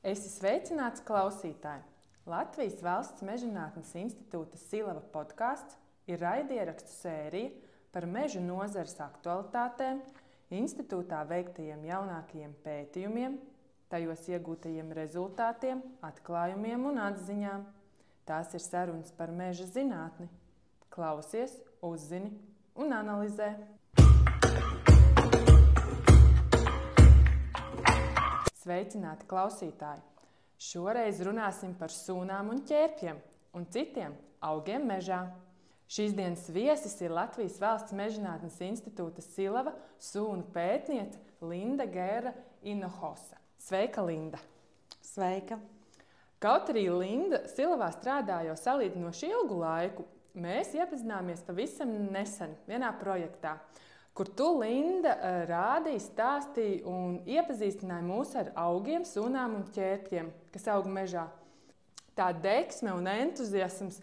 Esi sveicināts klausītāji! Latvijas Valsts Mežzinātnes institūta Silava podkāsts ir raidierakstu sērija par meža nozares aktualitātēm, institūtā veiktajiem jaunākajiem pētījumiem, tajos iegūtajiem rezultātiem, atklājumiem un atziņām. Tās ir sarunas par meža zinātni. Klausies, uzzini un analizē. Sveicināti klausītāji! Šoreiz runāsim par sūnām un ķērpiem un citiem augiem mežā. Šīs dienas viesis ir Latvijas Valsts Mežzinātnes institūta Silava sūnu pētniece Linda Gēra Inohosa. Sveika, Linda! Sveika! Kaut arī Linda Silavā strādā jau salīdzinoši ilgu laiku, mēs iepazināmies pavisam nesen vienā projektā, kur tu, Linda, rādīji, stāstīji un iepazīstināji mūs ar augiem, sūnām un ķērpiem, kas aug mežā. Tā deksme un entuziasms,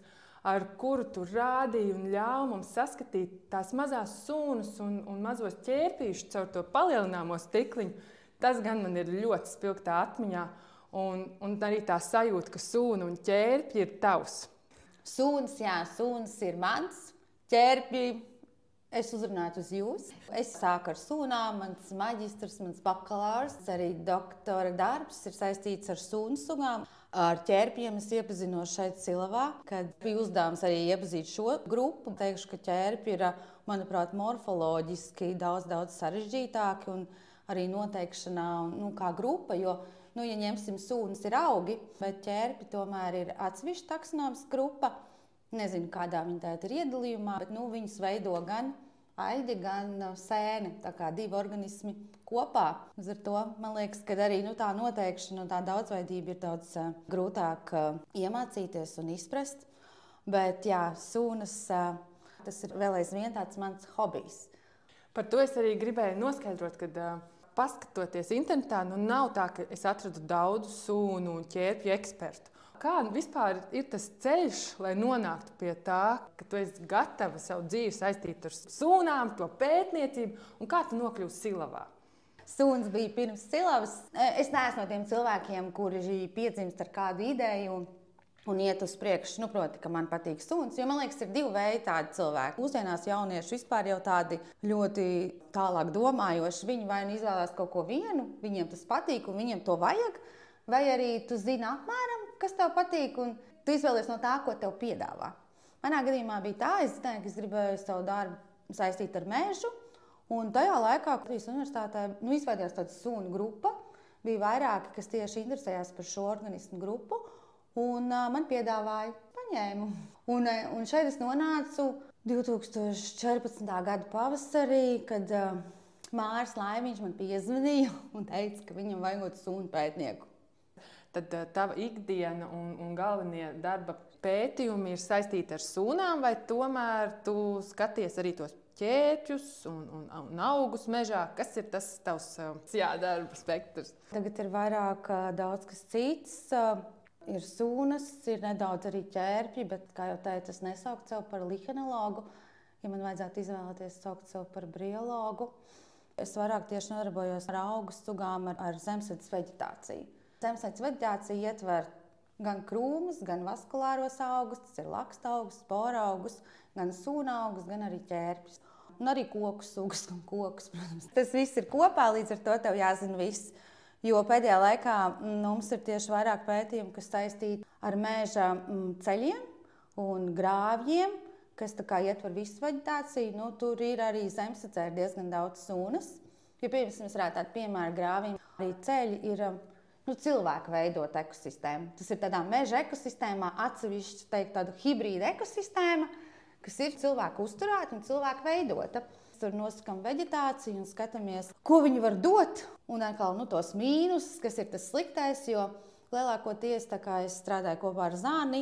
ar kuru tu rādīji un ļauj mums saskatīt tās mazās sūnas un mazos ķērpīšus caur to palielināmo stikliņu, tas gan man ir ļoti spilgtā atmiņā. Un arī tā sajūta, ka sūna un ķērpji ir tavs. Sūnas ir mans, ķērpji. Es uzrunāju uz jūs. Es sāku ar sūnām, mans maģistrs, mans bakalaurs, arī doktora darbs ir saistīts ar sūnu sugām. Ar ķērpiem es iepazinos šeit Silavā, kad bija uzdevums arī iepazīt šo grupu. Teikšu, ka ķērpi ir, manuprāt, morfoloģiski daudz sarežģītāki un arī noteikšanā kā grupa, jo, ja ņemsim sūnas ir augi, bet ķērpi tomēr ir atsevišķa taksonomiska grupa. Nezinu, kādā viņi tā ir iedalījumā, bet viņus veido gan aļģi, gan sēne, tā kā divi organismi kopā. Uz ar to, man liekas, ka arī tā noteikšana un tā daudzveidība ir daudz grūtāk iemācīties un izprast. Bet jā, sūnas, tas ir vēl aizvien tāds mans hobijs. Par to es arī gribēju noskaidrot, kad paskatoties internetā, nav tā, ka es atradu daudz sūnu un ķērpju ekspertu. Kā vispār ir tas ceļš, lai nonāktu pie tā, ka tu esi gatava savu dzīvi saistīt ar sūnām, to pētniecību, un kā tu nokļuvi Silavā? Sūnas bija pirms Silavas. Es neesmu no tiem cilvēkiem, kuri piedzimst ar kādu ideju un iet uz priekšu. Proti, ka man patīk sūnas, jo man liekas, ir divi veidi tādi cilvēki. Mūsdienās jaunieši vispār jau tādi ļoti tālāk domājoši. Viņi vai nu izvēlās kaut ko vienu, viņiem tas patīk un viņiem to vajag, vai arī tu zini apmēram, kas tev patīk, un tu izvēlies no tā, ko tev piedāvā. Manā gadījumā bija tā, es zināju, ka es gribēju savu darbu saistīt ar mežu, un tajā laikā, kad Latvijas universitātē izveidojās tāda sūnu grupa, bija vairāki, kas tieši interesējās par šo organismu grupu, un man piedāvāja, paņēmu. Un šeit es nonācu 2014. gada pavasarī, kad Māris Laimiņš man piezvanīja un teica, ka viņam vajag sūnu pētnieku. Tad tava ikdiena un galvenie darba pētījumi ir saistīti ar sūnām, vai tomēr tu skaties arī tos ķērpjus un augus mežā? Kas ir tas tavs darba spektrs? Tagad ir vairāk daudz kas cits. Ir sūnas, ir nedaudz arī ķērpji, bet, kā jau teicu, es nesaucu sev par lichenologu. Ja man vajadzētu izvēlēties, saukt sev par briologu. Es vairāk tieši nodarbojos ar augu sugām, ar zemesvides veģetāciju. Zemesvides veģetācija ietver gan krūmus, gan vaskulāros augus, tas ir laksta augus, spora augus, gan sūna augus, gan arī ķērpjus. Un arī koku sugas un kokus, protams. Tas viss ir kopā, līdz ar to tev jāzina viss. Jo pēdējā laikā mums ir tieši vairāk pētījumu, kas saistīti ar meža ceļiem un grāvjiem, kas ietver visu veģetāciju. Tur ir arī zemesvicē diezgan daudz sūnas. Ja piemēram, varētu tādu piemēru grāvjiem, arī ceļi ir cilvēku veidot ekosistēmu. Tas ir tādā meža ekosistēmā atsevišķi tāda hibrīda ekosistēma, kas ir cilvēku uzturēta un cilvēku veidota. Tur nosakām veģetāciju un skatāmies, ko viņi var dot. Un atkal tos mīnusus, kas ir tas sliktais, jo lielākoties es strādāju kopā ar zāni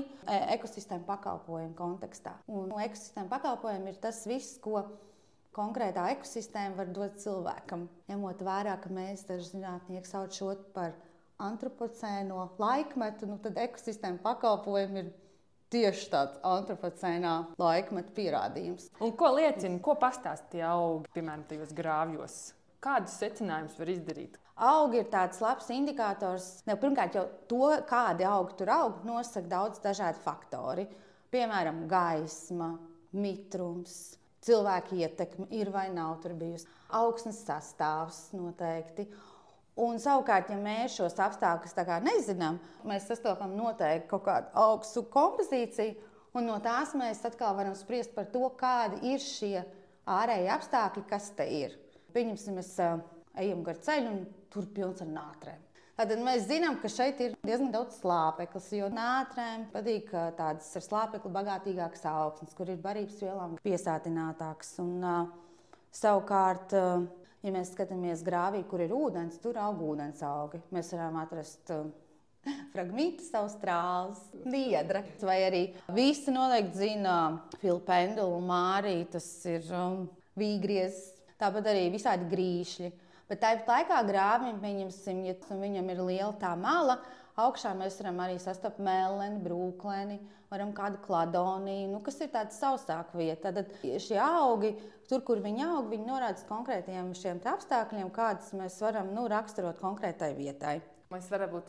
ekosistēmu pakalpojumu kontekstā. Un ekosistēmu pakalpojumi ir tas viss, ko konkrētā ekosistēma var dot cilvēkam. Ņemot vērā, ka mēs daži zinātnieki sauc šo par antropocēno laikmetu, tad ekosistēma pakalpojumi ir tieši tāds antropocēnā laikmeta pierādījums. Un ko liecina, ko pastāsta tie augi, piemēram, tajos grāvjos? Kādus secinājumus var izdarīt? Augi ir tāds labs indikators. Pirmkārt, jau to, kādi augi tur aug, nosaka daudz dažādi faktori. Piemēram, gaisma, mitrums, cilvēku ietekme ir vai nav tur bijusi, augsnes sastāvs noteikti. Un savukārt, ja mēs šos apstākļus nezinām, mēs sastopam noteikti kaut kādu augstu kompozīciju, un no tās mēs atkal varam spriest par to, kādi ir šie ārēji apstākļi, kas te ir. Pieņemsim, mēs ejam gar ceļu un tur pilns ar nātrēm. Tad mēs zinām, ka šeit ir diezgan daudz slāpeklis, jo nātrēm patīk tādas ar slāpekli bagātīgākas augsnes, kur ir barības vielām piesātinātākas. Un, savukārt, ja mēs skatāmies grāvī, kur ir ūdens, tur aug ūdens augi. Mēs varam atrast fragmītus, austrālus, niedra. Vai arī visi noteikti zina filpendulu, mārī, tas ir vīgriezs, tāpat arī visādi grīšļi. Bet tāpat laikā grāvim, pieņemsim, ja viņam ir liela tā mala, augšā mēs varam arī sastapt meleni, brūkleni, varam kādu kladoniju, kas ir tāda sausāka vieta. Tad šie augi, tur, kur viņi aug, viņi norāda konkrētiem šiem apstākļiem, kādus mēs varam raksturot konkrētai vietai. Mēs varētu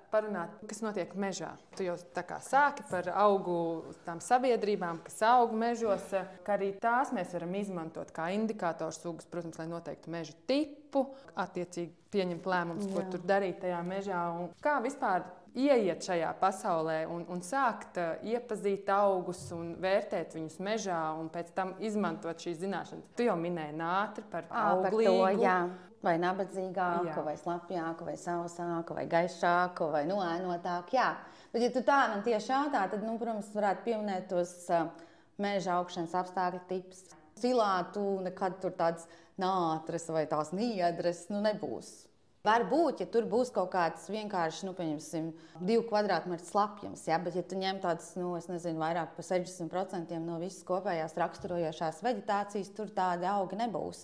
parunāt, kas notiek mežā. Tu jau tā kā sāki par augu tām sabiedrībām, kas aug mežos, ka arī tās mēs varam izmantot kā indikātoru sugas, protams, lai noteiktu meža tipu, attiecīgi pieņemt lēmumus, ko tur darīt tajā mežā. Un kā vispār ieiet šajā pasaulē un sākt iepazīt augus un vērtēt viņus mežā un pēc tam izmantot šīs zināšanas. Tu jau minēji nātri par auglīgu. Par to, jā. Vai nabadzīgāku, vai slapjāku, vai sausāku, vai gaišāku, vai noēnotāku. Jā. Bet, ja tu tā man tieši jautā, tad, protams, varētu pieminēt tos meža augšanas apstākļu tipus. Silā tu nekad tur tādas nātras vai tās niedres nebūs. Varbūt, ja tur būs kaut kāds vienkārši, pieņemsim, 2 kvadrātmetru slapjums, ja? Bet, ja tu ņem tādas, vairāk par 60% no visas kopējās raksturojošās veģetācijas, tur tādi augi nebūs.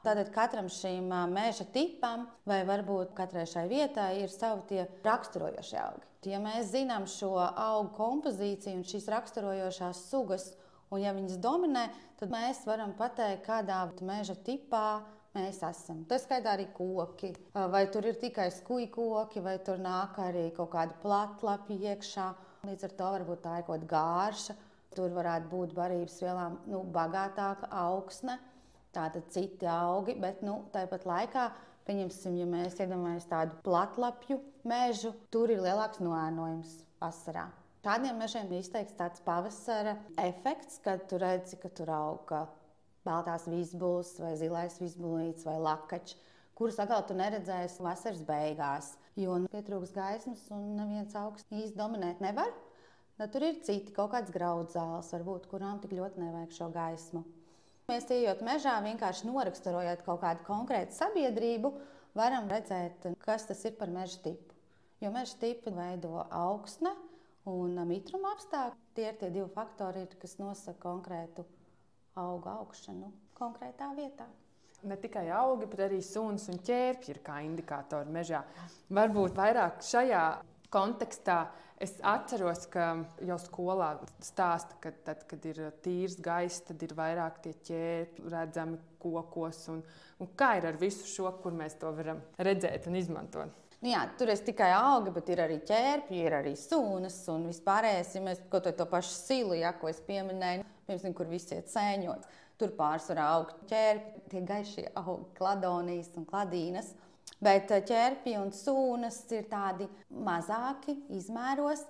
Tātad katram šīm meža tipam, vai varbūt katrai šai vietai, ir savi tie raksturojošie augi. Ja mēs zinām šo augu kompozīciju un šīs raksturojošās sugas, un ja viņas dominē, tad mēs varam pateikt, kādā meža tipā mēs esam. Tas skaitā arī koki, vai tur ir tikai skuji koki, vai tur nāk arī kaut kāda platlapi iekšā. Līdz ar to varbūt tā ir kaut kāda gārša. Tur varētu būt barības vielām bagātāka augsne. Tātad citi augi, bet tāpat laikā, pieņemsim, ja mēs iedomājamies tādu platlapju mežu, tur ir lielāks noēnojums vasarā. Tādiem mežiem ir izteikts tāds pavasara efekts, kad tu redzi, ka tur aug baltās vizbulis vai zilais vizbulīts vai lakačs, kurus atkal tu neredzēsi vasaras beigās, jo pietrūks gaismas un neviens augs īsti dominēt nevar. Tur ir citi kaut kāds graudzāles, varbūt, kurām tik ļoti nevajag šo gaismu. Mēs ejot mežā, vienkārši noraksturojot kaut kādu konkrētu sabiedrību, varam redzēt, kas tas ir par meža tipu. Jo meža tipu veido augsne un mitruma apstākļi. Tie ir tie 2 faktori, kas nosaka konkrētu augu augšanu konkrētā vietā. Ne tikai augi, bet arī suns un ķērpji ir kā indikātori mežā. Varbūt vairāk šajā kontekstā es atceros, ka jau skolā stāsta, ka tad, kad ir tīrs gaiss, tad ir vairāk tie ķērpji redzami kokos. Un kā ir ar visu šo, kur mēs to varam redzēt un izmantot? Jā, tur ir tikai augi, bet ir arī ķērpji, ir arī sunas un vispārējais. Ja mēs kaut to pašu silu, ko es pieminēju, piemēram, kur visi iet sēņot, tur pārsvarā aug ķērpji, tie gaišie augi, kladonijas un kladīnas. Bet ķērpji un sunas ir tādi mazāki izmēros,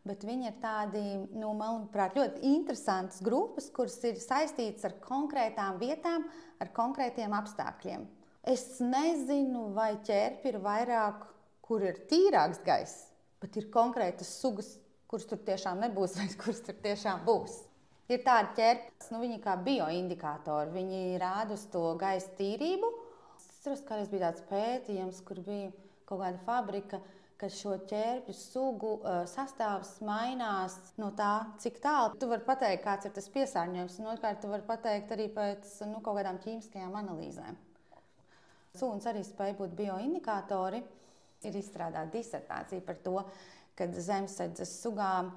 bet viņi ir tādi, manuprāt, ļoti interesantas grupas, kuras ir saistītas ar konkrētām vietām, ar konkrētiem apstākļiem. Es nezinu, vai ķērpji ir vairāk, kur ir tīrāks gaiss, bet ir konkrētas sugas, kuras tur tiešām nebūs vai kuras tur tiešām būs. Ir tādi ķērpji, viņi kā bioindikātori, viņi rāda uz to gaisa tīrību. Es atceros, kādreiz bija tāds pētījums, kur bija kaut kāda fabrika, ka šo ķērpju sugu sastāvs mainās no tā, cik tālu. Tu vari pateikt, kāds ir tas piesārņojums, un otrkārt tu vari pateikt arī pēc kaut kādām ķīmiskajām analīzēm. Suns arī spēj būt bioindikātori. Ir izstrādāta disertācija par to, kad zemesēdzes sugām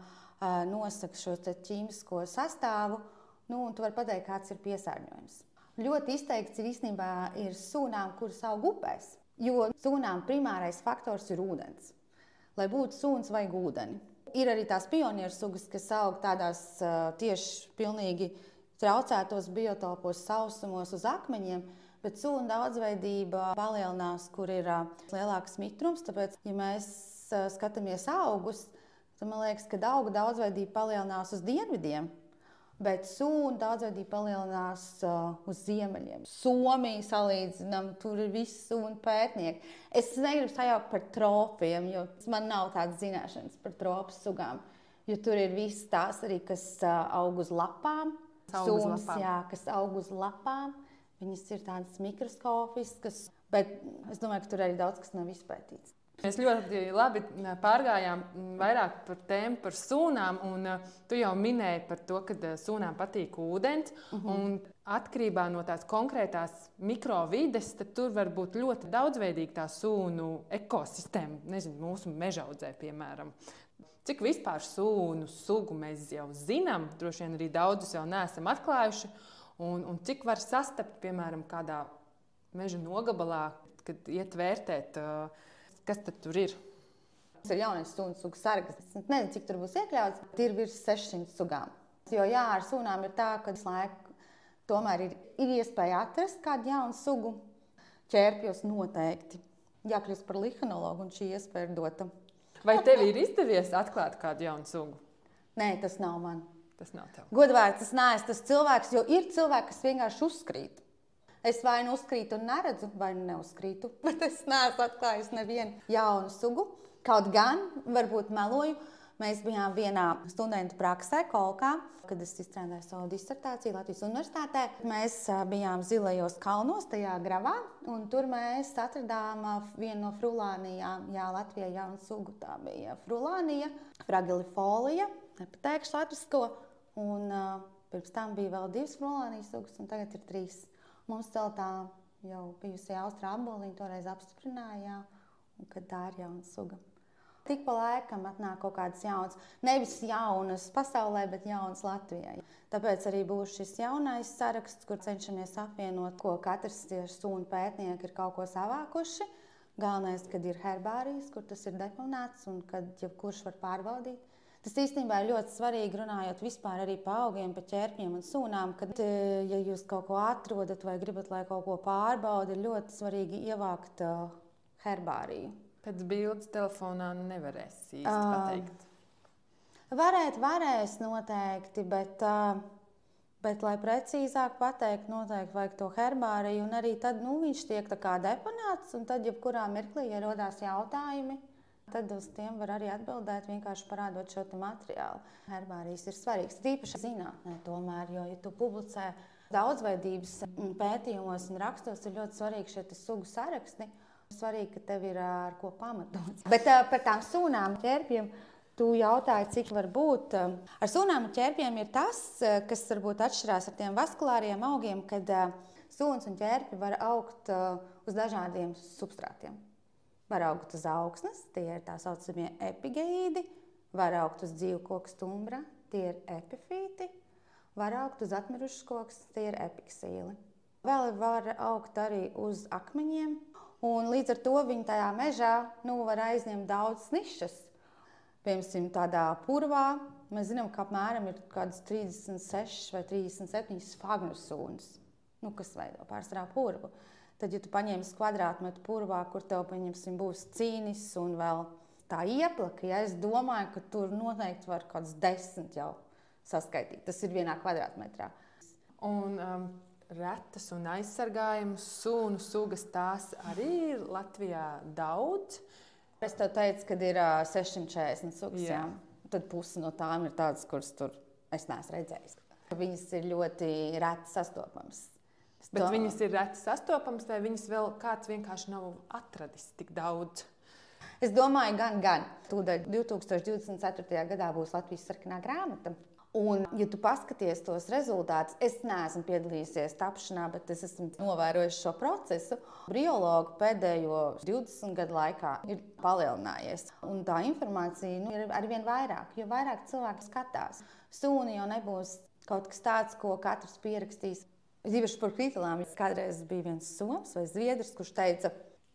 nosaka šo ķīmisko sastāvu, un tu vari pateikt, kāds ir piesārņojums. Ļoti izteikts ir īstenībā sūnām, kuras aug upēs. Jo sūnām primārais faktors ir ūdens. Lai būtu suns, vajag ūdeni. Ir arī tās pionieru sugas, kas aug tādās tieši pilnīgi traucētos biotopos, sausumos uz akmeņiem, bet sūnu daudzveidība palielinās, kur ir lielāks mitrums. Tāpēc, ja mēs skatāmies augus, tad man liekas, ka augu daudzveidība palielinās uz dienvidiem, bet sūnu daudzveidība palielinās uz ziemeļiem. Somija salīdzinām, tur ir visi sūnu pētnieki. Es negribu sajaukt par tropiem, jo man nav tādas zināšanas par tropu sugām, jo tur ir visas tās arī, kas aug uz lapām. Sūnas, jā, kas aug uz lapām. Viņas ir tādas mikroskopiskas, bet es domāju, ka tur arī daudz kas nav izpētīts. Mēs ļoti labi pārgājām vairāk par tēmu par sūnām, un tu jau minēji par to, ka sūnām patīk ūdens, un atkarībā no tās konkrētās mikrovides, tad tur var būt ļoti daudzveidīga tā sūnu ekosistēma, nezinu, mūsu mežaudzē, piemēram. Cik vispār sūnu sugu mēs jau zinām, droši vien arī daudzus jau neesam atklājuši, un cik var sastapt, piemēram, kādā meža nogabalā, kad iet vērtēt, kas tad tur ir? Tas ir jaunais sunu sugu saraksts. Es nezinu, cik tur būs iekļauts. Ir virs 600 sugām. Jo jā, ar sunām ir tā, ka visu laiku tomēr ir iespēja atrast kādu jaunu sugu. Ķērpjos noteikti. Jākļūst par lihanologu, un šī iespēja ir dota. Vai tev ir izdevies atklāt kādu jaunu sugu? Nē, tas nav man. Tas nav tev. Godvārds, tas neesmu tas cilvēks, jo ir cilvēki, kas vienkārši uzkrīt. Es vai nu uzkrītu un neredzu, vai nu neuzkrītu, bet es neesmu atklājusi nevienu jaunu sugu. Kaut gan, varbūt meloju, mēs bijām vienā studentu praksē, Kolkā, kad es izstrādāju savu disertāciju Latvijas universitātē. Mēs bijām Zilajos kalnos, tajā gravā, un tur mēs atradām vienu no frulānijām. Jā, Latvijā jaunu sugu, tā bija frulānija, fragilifolija, nepateikšu latvisko, un pirms tam bija vēl 2 frulānijas sugas, un tagad ir 3. Mums celtā jau bijusī Austra aboliņa toreiz apstiprināja, ka tā ir jauna suga. Tik pa laikam atnāk kaut kādas jaunas, nevis jaunas pasaulē, bet jaunas Latvijai. Tāpēc arī būs šis jaunais saraksts, kur cenšamies apvienot, ko katrs tieši sunu pētnieki ir kaut ko savākuši. Galvenais, kad ir herbārijas, kur tas ir deponēts un kad jebkurš var pārbaudīt. Tas īstenībā ir ļoti svarīgi runājot vispār arī par augiem, par ķērpiem un sūnām, kad, ja jūs kaut ko atrodat vai gribat, lai kaut ko pārbauda, ir ļoti svarīgi ievākt herbāriju. Pēc bildes telefonā nevarēs īsti pateikt. Varēs noteikti, bet lai precīzāk pateikt, noteikti vajag to herbāriju, un arī tad viņš tiek tā kā deponēts, un tad jebkurā mirklī, ja rodās jautājumi, tad uz tiem var arī atbildēt, vienkārši parādot šo materiālu. Herbārijas ir svarīgs, tīpaši zinātnē tomēr, jo, ja tu publicē daudzveidības pētījumos un rakstos, ir ļoti svarīgi šie sugu saraksti. Svarīgi, ka tev ir ar ko pamatots. Bet par tām sūnām ķērpiem tu jautāji, cik var būt. Ar sūnām un ķērpiem ir tas, kas varbūt atšķirās ar tiem vaskulāriem augiem, kad sūns un ķērpi var augt uz dažādiem substrātiem. Var augt uz augsnes, tie ir tā saucamie epigeīdi, var augt uz dzīvkoku stumbra, tie ir epifīti, var augt uz atmirušas koks, tie ir epiksīli. Vēl var augt arī uz akmeņiem, un līdz ar to viņi tajā mežā var aizņemt daudz nišas. Piemēram, tādā purvā mēs zinām, ka apmēram ir kādas 36 vai 37 sfagnu sūnas, kas veido pārsvarā purvu. Tad, ja tu paņemsi kvadrātmetru purvā, kur tev, paņemsim, būs cīnis un vēl tā ieplaka, es domāju, ka tur noteikti var kāds 10 jau saskaitīt. Tas ir vienā kvadrātmetrā. Un retas un aizsargājamas sūnu sugas, tās arī ir Latvijā daudz? Es tev teicu, ka ir 640 sugas, jā. Tad pusi no tām ir tādas, kuras tur es neesmu redzējis. Viņas ir ļoti reti sastopamas. Bet viņas ir reti sastopamas, vai viņas vēl kāds vienkārši nav atradis tik daudz? Es domāju, gan. Tūdaļ 2024. gadā būs Latvijas sarkanā grāmata. Un, ja tu paskaties tos rezultātus, es neesmu piedalījusies tapšanā, bet es esmu novērojis šo procesu. Briologu pēdējo 20 gadu laikā ir palielinājies. Un tā informācija ir arvien vairāk, jo vairāk cilvēki skatās. Sūni jau nebūs kaut kas tāds, ko katrs pierakstīs. Īpaši par kritilām. Kādreiz bija viens soms vai zviedrs, kurš teica,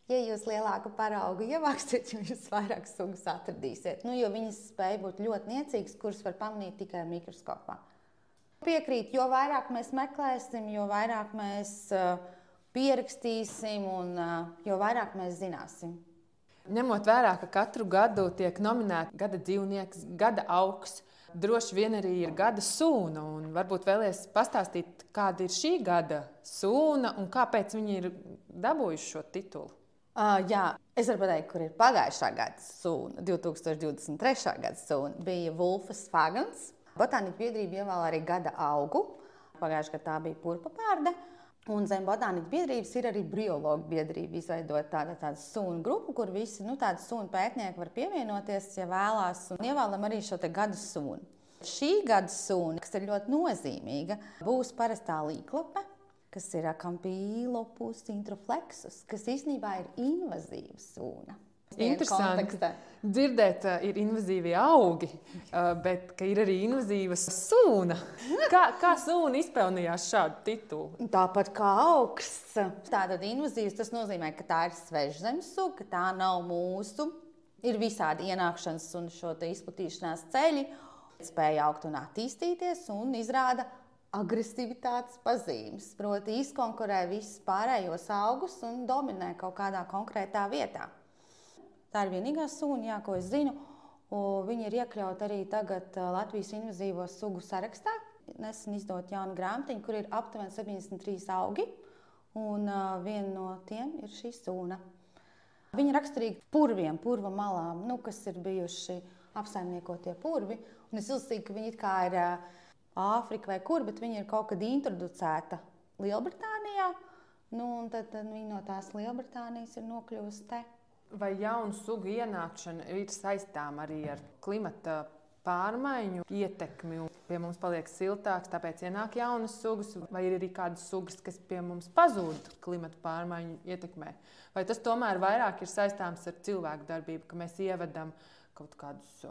Ja jūs lielāku paraugu ievāksiet, jūs vairāk sugas atradīsiet. Jo viņas spēj būt ļoti niecīgas, kuras var pamanīt tikai mikroskopā. Piekrīt, jo vairāk mēs meklēsim, jo vairāk mēs pierakstīsim un jo vairāk mēs zināsim. Ņemot vērā, ka katru gadu tiek nominēta gada dzīvnieks, gada augs, droši vien arī ir gada sūna. Varbūt vēlies pastāstīt, kāda ir šī gada sūna un kāpēc viņi ir dabūjuši šo titulu. Jā, es varu pateikt, kur ir pagājušā gada sūna, 2023. gada sūna. Bija Vulfas Fagans. Botāniķu biedrība ievēl arī gada augu. Pagājušajā gadā tā bija purpapārde. Un zem botāniķu biedrības ir arī briologu biedrība izveidot tādu sunu grupu, kur visi tādi sunu pētnieki var pievienoties, ja vēlās. Un ievēlam arī šo te gada sunu. Šī gada suna, kas ir ļoti nozīmīga, būs parastā līklape, kas ir Campylopus introflexus, kas īstenībā ir invazīva suna. Interesanti dzirdēt, ir invazīvi augi, bet ka ir arī invazīva sūna. Kā sūna izpelnījās šādu titulu? Tāpat kā augs. Tātad invazīvs tas nozīmē, ka tā ir svežzemes suga, ka tā nav mūsu. Ir visādi ienākšanas un šo izplatīšanās ceļi. Spēja augt un attīstīties un izrāda agresivitātes pazīmes. Proti izkonkurē visus pārējos augus un dominē kaut kādā konkrētā vietā. Tā ir vienīgā sūna, ko es zinu. Viņa ir iekļauta arī tagad Latvijas invazīvo sugu sarakstā. Nesen izdot jaunu grāmatiņu, kur ir aptuveni 73 augi, un viena no tiem ir šī sūna. Viņa raksturīga purviem, purva malām, kas ir bijuši apsaimniekotie purvi. Un es uzskatu, ka viņi it kā ir Āfrika vai kur, bet viņa ir kaut kad introducēta Lielbritānijā. Un tad viņa no tās Lielbritānijas ir nokļuvusi te. Vai jaunu sugu ienākšana ir saistām arī ar klimata pārmaiņu ietekmi? Pie mums paliek siltāks, tāpēc ienāk jaunas sugas, vai ir arī kādas sugas, kas pie mums pazūd klimata pārmaiņu ietekmē? Vai tas tomēr vairāk ir saistāms ar cilvēku darbību, ka mēs ievedam kaut kādus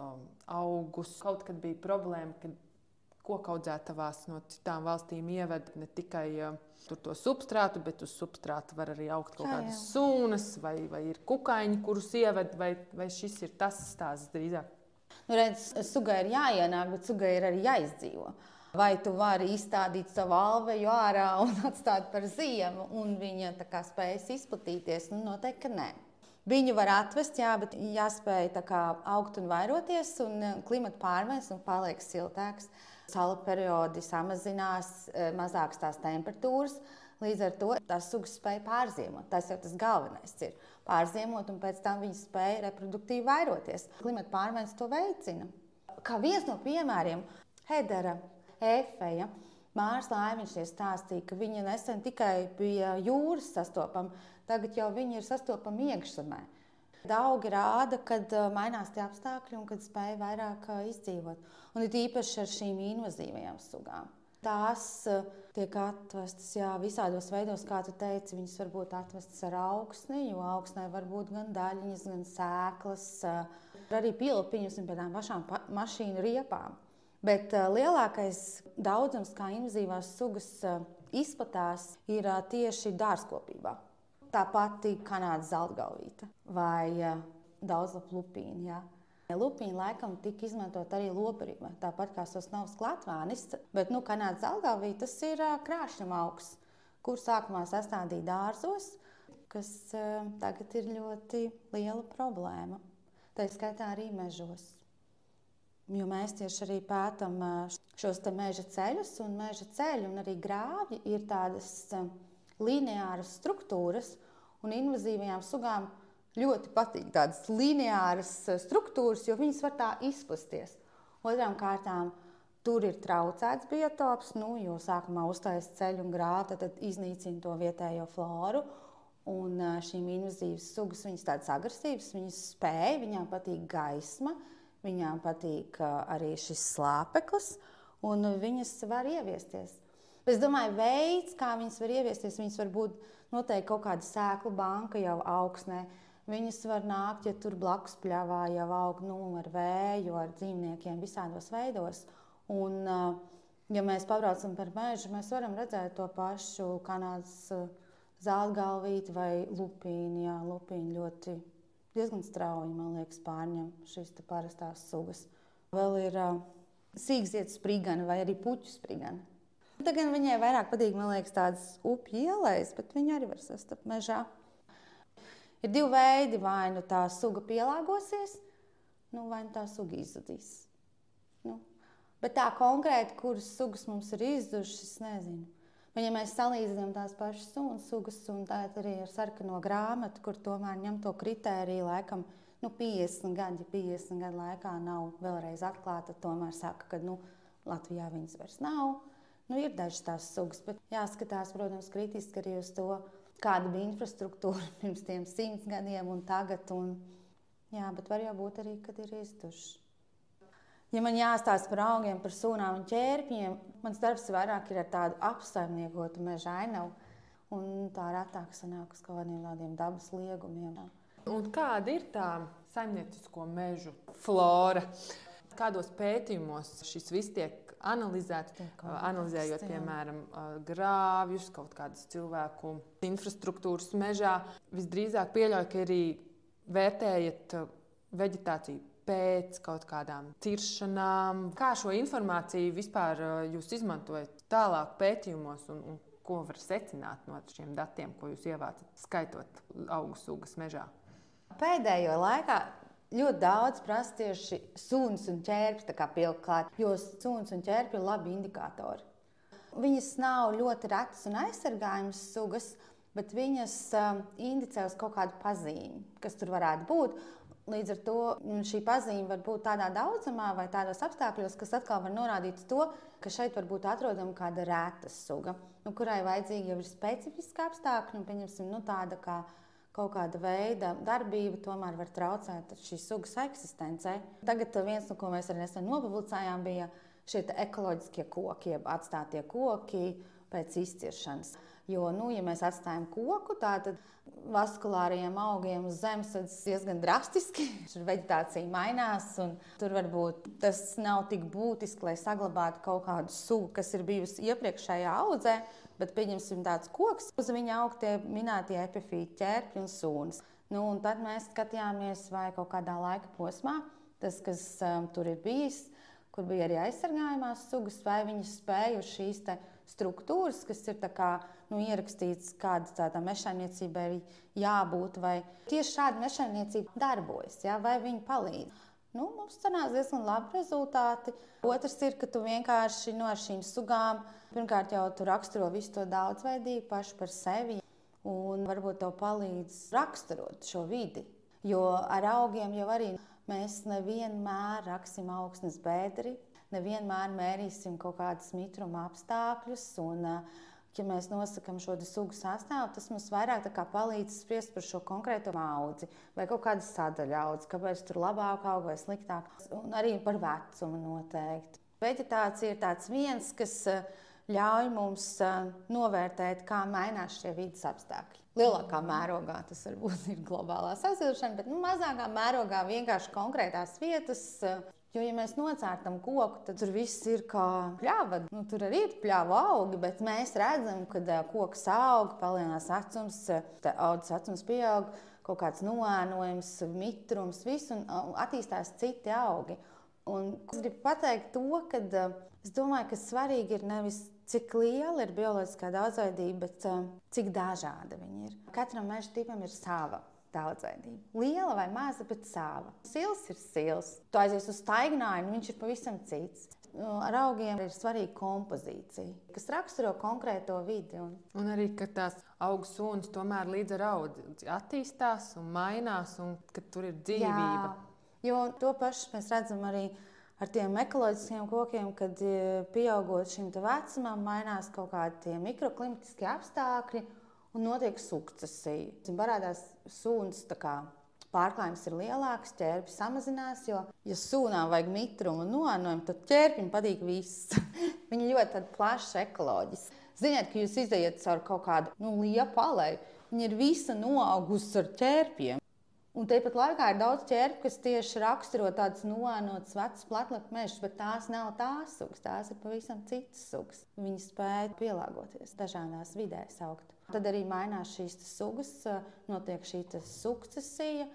augus? Kaut kad bija problēma, kad kokaudzētavās no citām valstīm ieved ne tikai to substrātu, bet uz substrātu var arī augt kaut kādas sūnas, vai ir kukaiņi, kurus ieved, vai šis ir tas stāsts drīzāk? Sugai ir jāienāk, bet sugai ir arī jāizdzīvo. Vai tu vari izstādīt savu alveju ārā un atstāt par ziemu, un viņa spējas izplatīties? Noteikti, ka nē. Viņu var atvest, bet jāspēj augt un vairoties, un klimata pārmaiņas un paliek siltāks. Saule periodi samazinās, mazākas tās temperatūras, līdz ar to tās sugas spēja pārziemot. Tas jau tas galvenais ir pārziemot, un pēc tam viņas spēja reproduktīvi vairoties. Klimata pārmaiņas to veicina. Kā viens no piemēriem, Hedera Efeja, Mārs Laiviņš stāstīja, ka viņa nesen tikai bija jūras sastopama, tagad jau viņa ir sastopama iekšzemē. Augi rāda, kad mainās tie apstākļi un kad spēja vairāk izdzīvot. Un ir īpaši ar šīm invazīvajām sugām. Tās tiek atvestas visādos veidos, kā tu teici, viņas var būt atvestas ar augsni, jo augsnē var būt gan daļiņas, gan sēklas, arī pielpiņus un pie tām pašām mašīnu riepām. Bet lielākais daudzums, kā invazīvās sugas izplatās, ir tieši dārzkopībā. Tā pati Kanādas zeltgalvīte vai daudzlapu lupīna. Lupīna laikam tika izmantot arī lobarībā, tāpat kā sosnovas klatvānis, bet Kanādas zeltgalvīte tas ir krāšņuma augs, kur sākumā sastādīja dārzos, kas tagad ir ļoti liela problēma. Tā skaitā arī mežos. Jo mēs tieši arī pētam šos te meža ceļus, un meža ceļi un arī grāvji ir tādas lineāras struktūras, un invazīvajām sugām ļoti patīk tādas lineāras struktūras, jo viņas var tā izplasties. Otrām kārtām tur ir traucēts biotops, jo sākumā uztais ceļu un grāvi, tad iznīcina to vietējo floru. Un šīm invazīvas sugas, viņas tādas agresīvas, viņas spēj, viņām patīk gaisma, viņām patīk arī šis slāpeklis, un viņas var ieviesties. Es domāju, veids, kā viņas var ieviesties, viņas var būt noteikti kaut kāda sēklu banka jau augsnē. Viņas var nākt, ja tur blakus pļavā jau aug ar vēju, ar dzīvniekiem visādos veidos. Un, ja mēs pabraucam par mežu, mēs varam redzēt to pašu Kanādas zeltgalvīti vai lupīni. Jā, lupīni diezgan strauji, man liekas, pārņem šīs parastās sugas. Vēl ir sīkzietu sprigana vai arī puķu sprigana. Tagad viņai vairāk patīk, man liekas, tādas upju ielejas, bet viņi arī var sastapt mežā. Ir 2 veidi, vai nu tā suga pielāgosies, vai nu tā suga izzudīs. Bet tā konkrēti, kuras sugas mums ir izzudušas, es nezinu. Bet, ja mēs salīdzinām tās pašas sugas, un tā arī ir sarkano grāmatu, kur tomēr ņem to kritēriju, laikam, 50 gadi, ja 50 gadu laikā nav vēlreiz atklāta, tomēr saka, ka Latvijā viņas vairs nav. Ir dažas tās sugas, bet jāskatās, protams, kritiski arī uz to, kāda bija infrastruktūra pirms tiem 100 gadiem un tagad. Bet var jau būt arī, kad ir izdušas. Ja man jāstāsta par augiem, par sūnām un ķērpiem, mans darbs vairāk ir ar tādu apsaimniekotu meža ainavu. Un tā retāk sanāk uz kādiem tādiem dabas liegumiem. Un kāda ir tā saimniecisko mežu flora? Kādos pētījumos šis viss tiek analizēts? Analizējot, piemēram, grāvjus, kaut kādas cilvēku infrastruktūras mežā. Visdrīzāk pieļauju, ka arī vērtējat veģetāciju pēc kaut kādām ciršanām. Kā šo informāciju vispār jūs izmantojat tālāk pētījumos un ko var secināt no šiem datiem, ko jūs ievācat, skaitot augu sugas mežā? Pēdējo laikā ļoti daudz prasa tieši sunas un ķērpes pielikt klāt, jo sunas un ķērpi ir labi indikātori. Viņas nav ļoti retas un aizsargājamas sugas, bet viņas indicē uz kaut kādu pazīmi, kas tur varētu būt. Līdz ar to šī pazīme var būt tādā daudzumā vai tādos apstākļos, kas atkal var norādīt to, ka šeit var būt atrodama kāda rēta suga, kurai vajadzīgi jau ir specifiski apstākļi, pieņemsim, tāda kā kaut kāda veida darbība tomēr var traucēt šīs sugas eksistencē. Tagad viens, ko mēs arī nesen nopublicējām, bija šie ekoloģiskie koki, jeb atstātie koki pēc izciršanas. Jo, ja mēs atstājam koku, tad vaskulāriem augiem uz zemes diezgan drastiski. Veģetācija mainās, un tur varbūt tas nav tik būtiski, lai saglabātu kaut kādu sugu, kas ir bijusi iepriekšējā audzē, bet pieņemsim tāds koks, uz viņa aug tie minētie epifīti, ķērpji un sūnas. Un tad mēs skatījāmies, vai kaut kādā laika posmā tas, kas tur ir bijis, kur bija arī aizsargājumās sugas, vai viņas spēja uz šīs struktūras, kas ir ierakstīts, kāda tāda mežsaimniecība ir jābūt, vai tieši šāda mežsaimniecība darbojas, vai viņi palīdz. Mums sanāca diezgan labi rezultāti. Otrs ir, ka tu vienkārši ar šīm sugām, pirmkārt jau tu raksturo visu to daudzveidību pašu par sevi, un varbūt tev palīdz raksturot šo vidi. Jo ar augiem jau arī mēs nevienmēr raksim augsnes bedri, nevienmēr mērīsim kaut kādas mitruma apstākļus, un, ja mēs nosakam šo sugu sastāvu, tas mums vairāk palīdz spriest par šo konkrēto audzi vai kaut kādu sadaļu audzi, kāpēc tur labāk aug vai sliktāk, un arī par vecumu noteikti. Veģetācija ir tāds viens, kas ļauj mums novērtēt, kā mainās šie vides apstākļi. Lielākā mērogā tas varbūt ir globālā sasilšana, bet mazākā mērogā vienkārši konkrētās vietas. Jo, ja mēs nocērtam koku, tad tur viss ir kā pļava. Tur arī ir pļava augi, bet mēs redzam, ka koks aug, palielinās vecums, audzes vecums pieaug, kaut kāds noēnojums, mitrums, viss, un attīstās citi augi. Un es gribu pateikt to, ka es domāju, ka svarīgi ir nevis cik liela ir bioloģiskā daudzveidība, bet cik dažāda viņa ir. Katram meža tipam ir sava daudzveidība. Liela vai maza, bet sava. Sils ir sils. Tu aizies uz staigājumu, viņš ir pavisam cits. Ar augiem ir svarīga kompozīcija, kas raksturo konkrēto vidi. Un arī, ka tās augu sunas tomēr līdz ar audzi attīstās un mainās, un ka tur ir dzīvība. Jā, jo to pašu mēs redzam arī ar tiem ekoloģiskiem kokiem, kad pieaugot šim vecumam, mainās kaut kādi mikroklimatiskie apstākļi un notiek sukcesija. Parādās sunas, pārklājums ir lielāks, ķērpi samazinās, jo, ja sūnām vajag mitrumu un noēnojumu, tad ķērpim patīk viss. Viņi ļoti plaši ekoloģiski. Ziniet, ka jūs izejat caur kaut kādu liepu aleju, viņa ir visa noaugusi ar ķērpiem. Un tāpat laikā ir daudz ķērpju, kas tieši raksturo tādus noēnotus vecus platlapu mežus, bet tās nav tās sugas, tās ir pavisam citas sugas. Viņi spēja pielāgoties dažādās vidēs augt. Tad arī mainās šīs sugas, notiek šī sukcesija,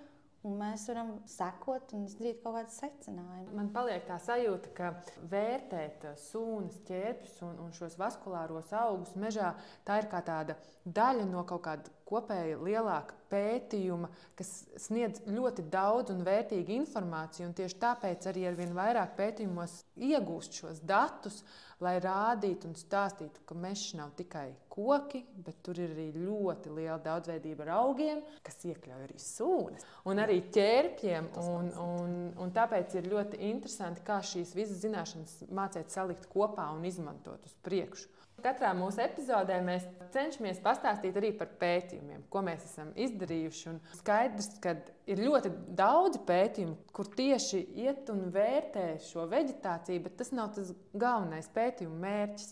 un mēs varam sekot un izdarīt kaut kādus secinājumus. Man paliek tā sajūta, ka vērtēt sūnas, ķērpjus un šos vaskulāros augus mežā, tā ir kā tāda daļa no kaut kāda kopēja lielāka pētījuma, kas sniedz ļoti daudz un vērtīgu informāciju. Un tieši tāpēc arī arvien vairāk pētījumos iegūst šos datus, lai rādītu un stāstītu, ka mežs nav tikai koki, bet tur ir arī ļoti liela daudzveidība ar augiem, kas iekļauj arī sūnas un arī ķērpjiem. Un tāpēc ir ļoti interesanti, kā šīs visas zināšanas mācīt salikt kopā un izmantot uz priekšu. Katrā mūsu epizodē mēs cenšamies pastāstīt arī par pētījumiem, ko mēs esam izdarījuši. Un skaidrs, ka ir ļoti daudz pētījumu, kur tieši iet un vērtē šo veģetāciju, bet tas nav tas galvenais pētījuma mērķis.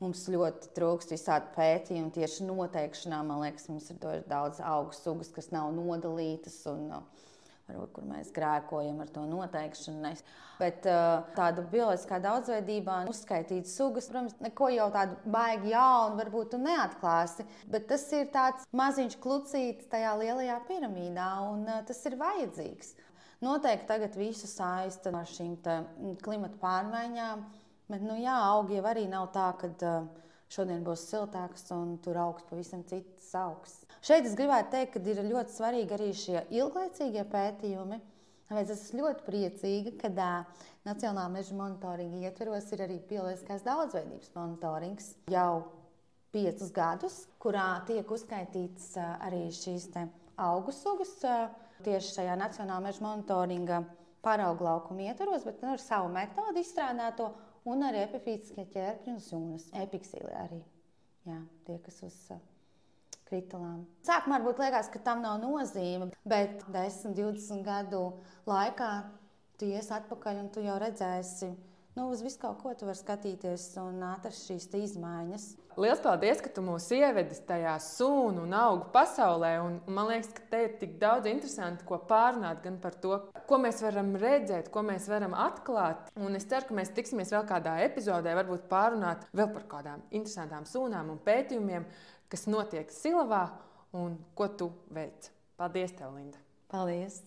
Mums ļoti trūkst visādi pētījumi tieši noteikšanā. Man liekas, mums ir daudz augu sugas, kas nav nodalītas un varbūt, kur mēs grēkojam ar to noteikšanu. Bet tāda bioloģiskā daudzveidībā uzskaitīt sugas, protams, neko jau tādu baigi jaunu varbūt tu neatklāsi, bet tas ir tāds maziņš klucītis tajā lielajā piramīdā, un tas ir vajadzīgs. Noteikti tagad visu saista ar šīm klimata pārmaiņām, bet augi jau arī nav tā, ka šodien būs siltāks un tur augs pavisam citas augs. Šeit es gribētu teikt, ka ir ļoti svarīgi arī šie ilglaicīgie pētījumi. Tāpēc es esmu ļoti priecīga, ka Nacionālā meža monitoringa ietveros ir arī bioloģiskās daudzveidības monitorings jau 5 gadus, kurā tiek uzskaitītas arī šīs augu sugas tieši šajā Nacionālā meža monitoringa paraugu laukuma ietveros, bet ar savu metodu izstrādāto un arī epifītiskie ķērpļi un sūnas. Epiksīli arī. Jā, tie, kas uz kritalām. Sākumā varbūt liekas, ka tam nav nozīme, bet 10, 20 gadu laikā tu ies atpakaļ un tu jau redzēsi, uz visu kaut ko tu vari skatīties un atrast šīs izmaiņas. Liels paldies, ka tu mūs ievedis tajā sūnu un augu pasaulē. Un man liekas, ka te ir tik daudz interesanti, ko pārunāt gan par to, ko mēs varam redzēt, ko mēs varam atklāt. Un es ceru, ka mēs tiksimies vēl kādā epizodē, varbūt pārunāt vēl par kādām interesantām sūnām un pētījumiem, kas notiek Silavā un ko tu veic. Paldies tev, Linda! Paldies!